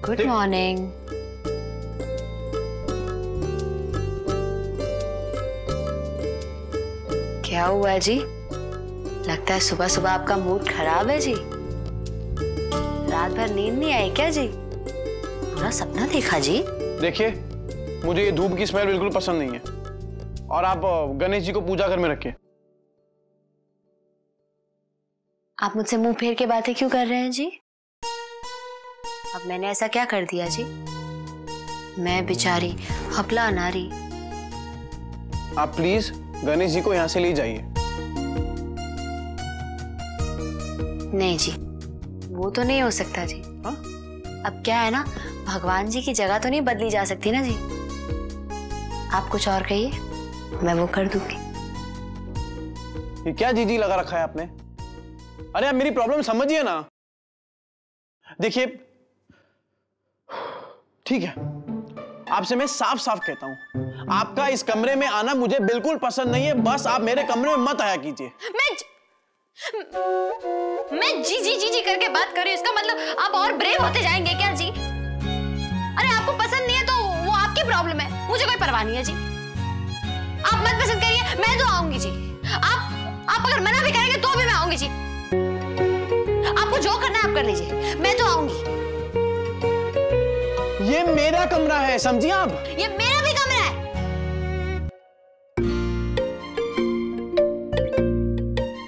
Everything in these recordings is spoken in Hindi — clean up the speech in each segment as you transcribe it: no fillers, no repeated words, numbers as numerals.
Good morning. क्या हुआ जी? लगता है सुबह सुबह आपका मूड खराब है जी। रात भर नींद नहीं आई क्या जी? पूरा सपना देखा जी? देखिए, मुझे ये धूप की स्मेल बिल्कुल पसंद नहीं है और आप गणेश जी को पूजा घर में रखिए। आप मुझसे मुंह फेर के बातें क्यों कर रहे हैं जी? अब मैंने ऐसा क्या कर दिया जी? मैं बेचारी हपला नारी। आप प्लीज गणेश जी को यहाँ से ले जाइए। नहीं जी, वो तो नहीं हो सकता जी। हा? अब क्या है ना, भगवान जी की जगह तो नहीं बदली जा सकती ना जी। आप कुछ और कहिए, मैं वो कर दूंगी। ये क्या जीजी लगा रखा है आपने? अरे आप मेरी प्रॉब्लम समझिए ना। देखिए, ठीक है, आपसे मैं साफ साफ कहता हूं, आपका इस कमरे में आना मुझे बिल्कुल पसंद नहीं है। बस आप मेरे कमरे में मत आया कीजिए। मैं जी जी जी जी करके बात कर रही हूं, इसका मतलब आप और ब्रेव होते जाएंगे क्या जी? अरे आपको पसंद नहीं है तो वो आपकी प्रॉब्लम है, मुझे कोई परवाह नहीं है जी। आप मत पसंद करिए, मैं तो आऊंगी जी। आप अगर मना भी करेंगे तो भी मैं आऊंगी जी। आपको जो करना है आप कर लीजिए, मैं तो आऊंगी। ये मेरा कमरा है, समझिए आप? ये मेरा भी कमरा है।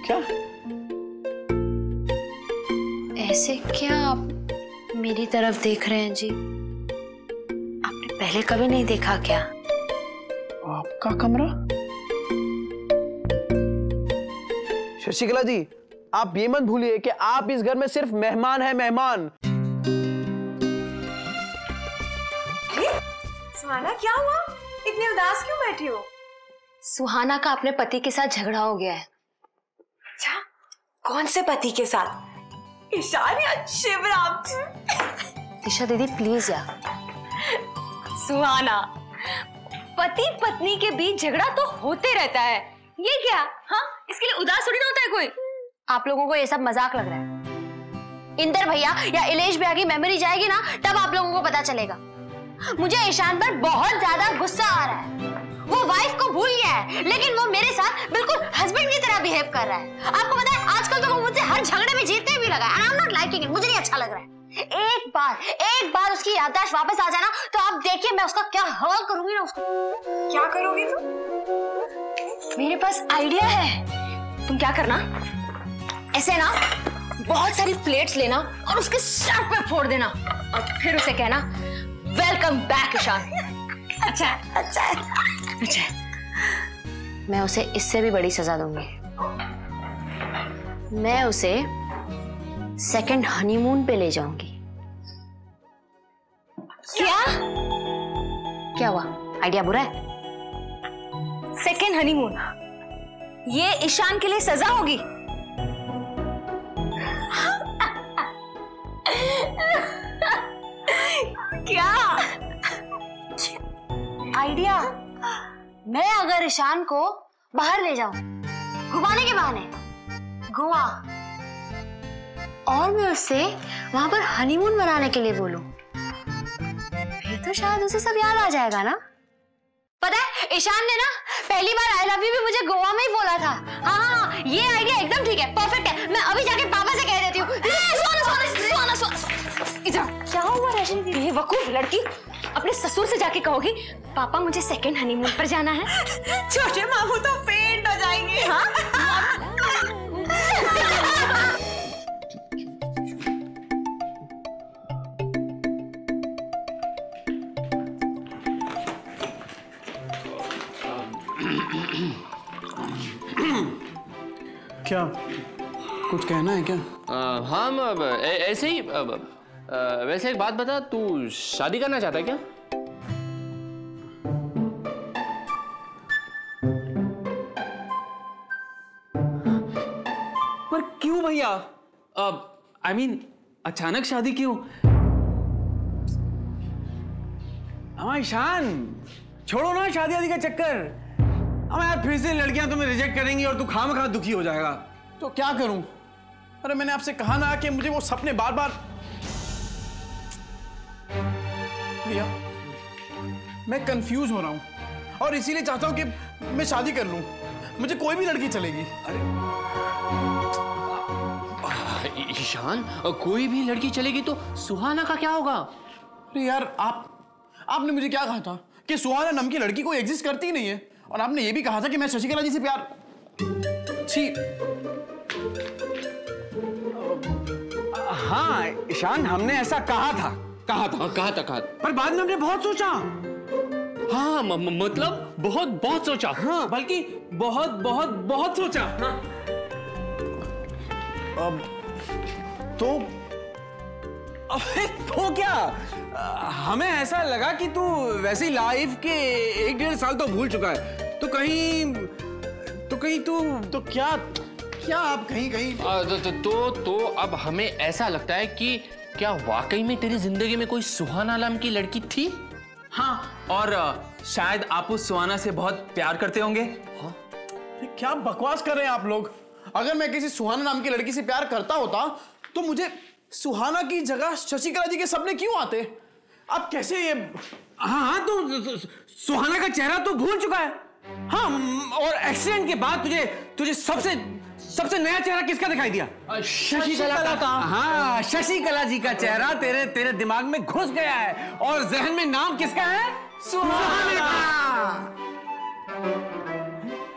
क्या? ऐसे क्या आप मेरी तरफ देख रहे हैं जी? आपने पहले कभी नहीं देखा क्या? आपका कमरा? शशिकला जी, आप ये मत भूलिए कि आप इस घर में सिर्फ मेहमान हैं, मेहमान। सुहाना, क्या हुआ? इतनी उदास क्यों बैठी हो? सुहाना का अपने पति के साथ झगड़ा हो गया है। अच्छा, कौन से पति के साथ? ईशान या शिवराम? दिशा दीदी प्लीज यार। सुहाना, पति पत्नी के बीच झगड़ा तो होते रहता है, ये क्या? हाँ, इसके लिए उदास थोड़ी ना होता है कोई। आप लोगों को ये सब मजाक लग रहा है। इंदर भैया या इलेश भैया की मेमोरी जाएगी ना, तब आप लोगों को पता चलेगा। मुझे ईशान पर बहुत ज्यादा गुस्सा आ रहा है। वो वाइफ को भूल गया है, लेकिन वो मेरे साथ बिल्कुल हस्बैंड की तरह बिहेव कर रहा है। आपको पता है, आजकल तो वो मुझसे हर झगड़े में जीतने भी लगा है। I am not liking it, मुझे नहीं अच्छा लग रहा है। एक बार उसकी याददाश्त वापस आ जाना तो आप देखिए मैं उसका क्या हाल करूंगी ना उसको। क्या करोगी तुम? मेरे पास आइडिया है। तुम क्या करना, ऐसे ना बहुत सारी प्लेट्स लेना और उसके सर पे फोड़ देना और फिर उसे कहना वेलकम बैक ईशान। अच्छा अच्छा अच्छा, मैं उसे इससे भी बड़ी सजा दूंगी। मैं उसे सेकंड हनीमून पे ले जाऊंगी। क्या हुआ? आइडिया बुरा है? सेकंड हनीमून, ये ईशान के लिए सजा होगी? क्या आइडिया? मैं अगर ईशान को बाहर ले जाऊं घुमाने के बहाने गोवा, और मैं उससे वहां पर हनीमून मनाने के लिए बोलूं, फिर तो शायद उसे सब याद आ जाएगा ना। पता है, ईशान ने ना पहली बार आई लव यू भी मुझे गोवा में ही बोला था। हाँ, ये आइडिया एकदम ठीक है, परफेक्ट है। मैं अभी जाके पापा से कह देती हूँ। क्या हुआ रजनी दीदी? बेवकूफ लड़की, अपने ससुर से जाके कहोगी पापा मुझे सेकंड हनीमून पर जाना है। छोटे मामू तो फेंट हो जाएंगे। हाँ? क्या कुछ कहना है क्या? हाँ, ऐसे ही। वैसे एक बात बता, तू शादी करना चाहता है क्या? पर क्यों भैया? I mean, अचानक शादी क्यों? हाँ ईशान, छोड़ो ना शादी आदि का चक्कर। हाँ यार, फिर से लड़कियां तुम्हें रिजेक्ट करेंगी और तू खामखा दुखी हो जाएगा। तो क्या करूं? अरे मैंने आपसे कहा ना कि मुझे वो सपने बार बार। भैया मैं कंफ्यूज हो रहा हूँ और इसीलिए चाहता हूँ कि मैं शादी कर लूँ। मुझे कोई भी लड़की चलेगी। ईशान, कोई भी लड़की चलेगी तो सुहाना का क्या होगा? अरे यार आपने मुझे क्या कहा था कि सुहाना नाम की लड़की कोई एग्जिस्ट करती ही नहीं है, और आपने ये भी कहा था कि मैं शशिकला जी से प्यार। छी। हाँ ईशान, हमने ऐसा कहा था। पर बाद में हमने बहुत सोचा। हाँ मतलब बहुत सोचा। हाँ, बल्कि बहुत सोचा। हाँ। अब तो अबे तो क्या, हमें ऐसा लगा कि तू वैसे ही लाइफ के 1-1.5 साल तो भूल चुका है, तो कहीं तू क्या आप कहीं तो अब हमें ऐसा लगता है कि क्या वाकई में तेरी जिंदगी में कोई सुहाना नाम की लड़की थी? हाँ, और शायद आप उस सुहाना से बहुत प्यार करते होंगे। हाँ? क्या बकवास कर रहे हैं आप लोग? अगर मैं किसी सुहाना नाम की लड़की से प्यार करता होता तो मुझे सुहाना की जगह शशिकला जी के सपने क्यों आते? आप कैसे ये? हाँ, तो सुहाना का चेहरा तो भूल चुका है। हाँ, और एक्सीडेंट के बाद तुझे सबसे नया चेहरा किसका दिखाई दिया? शशिकला का। हाँ, शशिकला जी का चेहरा तेरे दिमाग में घुस गया है, और जहन में नाम किसका है? सुहाना का।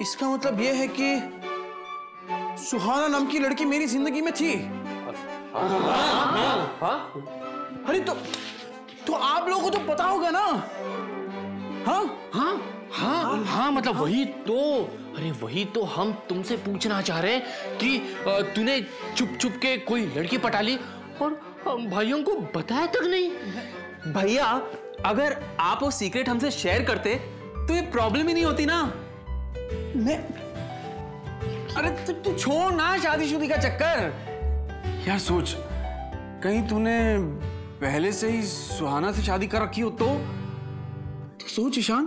इसका मतलब यह है कि सुहाना नाम की लड़की मेरी जिंदगी में थी। अरे तो आप लोगों को तो पता होगा ना? हाँ, मतलब वही तो हम तुमसे पूछना चाह रहे हैं कि तूने चुप के कोई लड़की पटा ली और हम भाइयों को बताया तक नहीं। भैया, अगर आप वो सीक्रेट हमसे शेयर करते तो ये प्रॉब्लम ही नहीं होती ना। अरे तू छोड़ ना शादीशुदी का चक्कर। यार सोच, कहीं तूने पहले से ही सुहाना से शादी कर रखी हो तो सोच ईशान,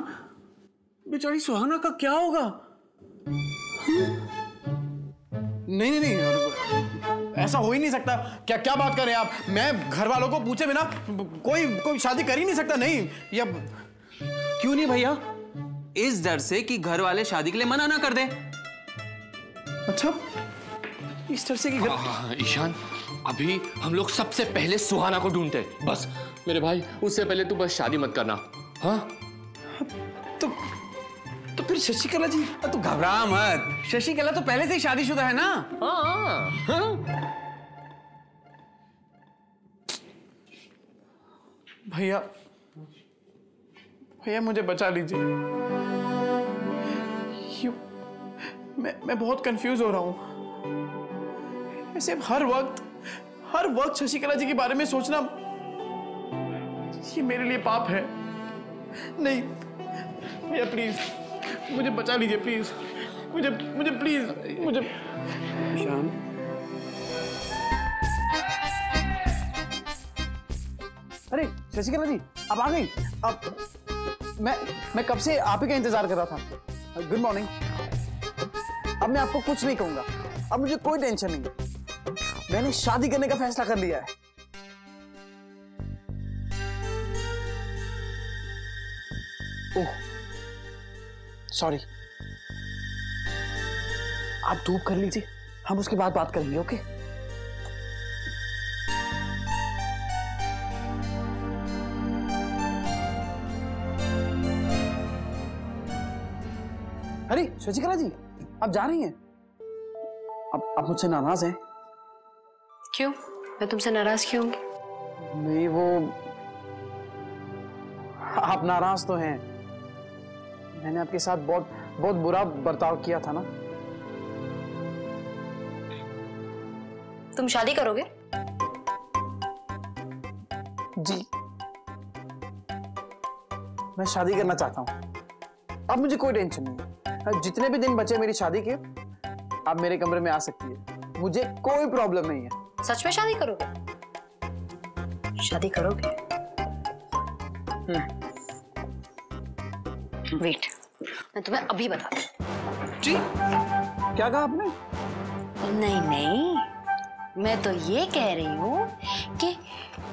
बेचारी सुहाना का क्या होगा? नहीं, ऐसा हो ही नहीं सकता। क्या बात कर रहे हैं आप? मैं घर वालों को पूछे बिना कोई शादी कर ही नहीं सकता। नहीं, या क्यों नहीं भैया? इस डर से कि घर वाले शादी के लिए मना ना कर दे। अच्छा, इस तरह से कि ईशान, अभी हम लोग सबसे पहले सुहाना को ढूंढते हैं। बस मेरे भाई, उससे पहले तू बस शादी मत करना। हाँ, तो फिर शशिकला जी? तू घबरा मत, शशिकला तो पहले से ही शादीशुदा है ना। हाँ। भैया मुझे बचा लीजिए। मैं बहुत कंफ्यूज हो रहा हूं। ऐसे हर वक्त शशिकला जी के बारे में सोचना, ये मेरे लिए पाप है। नहीं भैया, प्लीज मुझे बचा लीजिए, प्लीज मुझे प्लीज मुझे। ईशान, अरे शशिकला जी, आप आ गई? मैं कब से आप ही का इंतजार कर रहा था। Good morning. अब मैं आपको कुछ नहीं कहूंगा। अब मुझे कोई टेंशन नहीं है। मैंने शादी करने का फैसला कर लिया है। ओह सॉरी, आप धूप कर लीजिए, हम उसके बाद बात करेंगे। ओके? अरे शशिकला जी, आप जा रही हैं? आप मुझसे नाराज हैं? क्यों? मैं तुमसे नाराज क्यों होंगी? नहीं, वो आप नाराज तो हैं। मैंने आपके साथ बहुत बुरा बर्ताव किया था ना। तुम शादी करोगे? जी, मैं शादी करना चाहता हूं। अब मुझे कोई टेंशन नहीं है। जितने भी दिन बचे मेरी शादी के, आप मेरे कमरे में आ सकती है। मुझे कोई प्रॉब्लम नहीं है। सच में शादी करोगे? शादी करोगे? वेट, मैं तुम्हें अभी बताती हूँ। जी, क्या कहा आपने? नहीं, मैं तो ये कह रही हूँ कि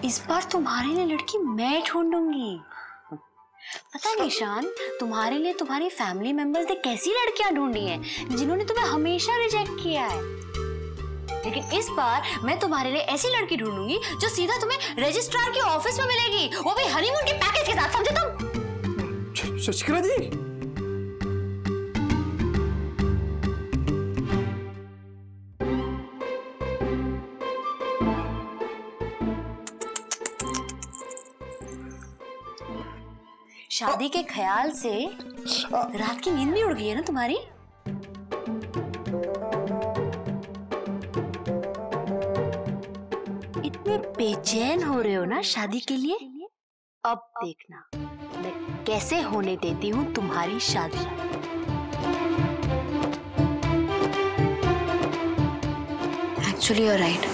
इस बार तुम्हारे लिए लड़की मैं ढूंढूंगी। पता नहीं ईशान, तुम्हारे लिए तुम्हारी फैमिली मेंबर्स ने कैसी लड़कियां ढूंढी हैं जिन्होंने तुम्हें हमेशा रिजेक्ट किया है, लेकिन इस बार मैं तुम्हारे लिए ऐसी लड़की ढूंढूंगी जो सीधा तुम्हें रजिस्ट्रार के ऑफिस में मिलेगी, वो भी हनीमून के पैकेज के साथ, समझे तुम? शशिकला जी, शादी के ख्याल से रात की नींद नहीं उड़ गई है ना तुम्हारी? इतने बेचैन हो रहे हो ना शादी के लिए? अब देखना मैं कैसे होने देती हूँ तुम्हारी शादी। एक्चुअली यू आर राइट,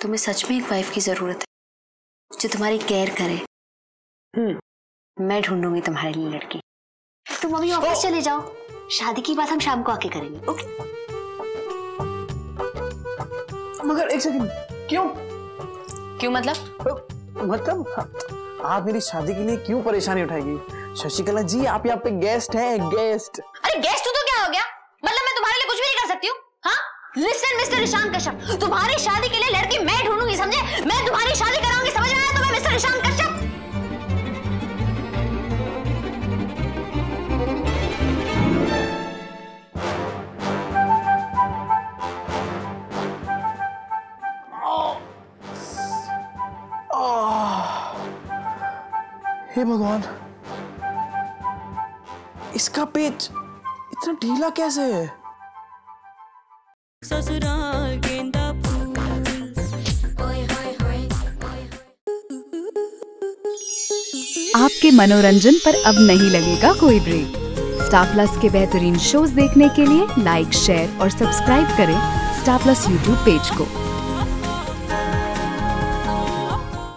तुम्हें सच में एक वाइफ की जरूरत है जो तुम्हारी केयर करे। मैं ढूंढूंगी तुम्हारे लिए लड़की। तुम अभी ऑफिस चले जाओ, शादी की बात हम शाम को आके करेंगे, ओके? मगर एक सेकंड, क्यों? क्यों मतलब आप मेरी शादी के लिए क्यों परेशानी उठाएगी? शशिकला जी, आप यहाँ पे गेस्ट हैं, गेस्ट। अरे गेस्ट तो क्या हो गया? मतलब मैं तुम्हारे लिए कुछ भी नहीं कर सकती हूँ? हाँ, लिसन मिस्टर ईशान कश्यप, तुम्हारी शादी के लिए लड़की मैं ढूंढूंगी, समझे? मैं तुम्हारी शादी कराऊंगी, समझ में आया तुम्हें मिस्टर ईशान कश्यप? हे भगवान, इसका पेच इतना ढीला कैसे है? ससुराल गेंदा फूल। आपके मनोरंजन पर अब नहीं लगेगा कोई ब्रेक। स्टार प्लस के बेहतरीन शोज देखने के लिए लाइक, शेयर और सब्सक्राइब करें स्टार प्लस यूट्यूब पेज को।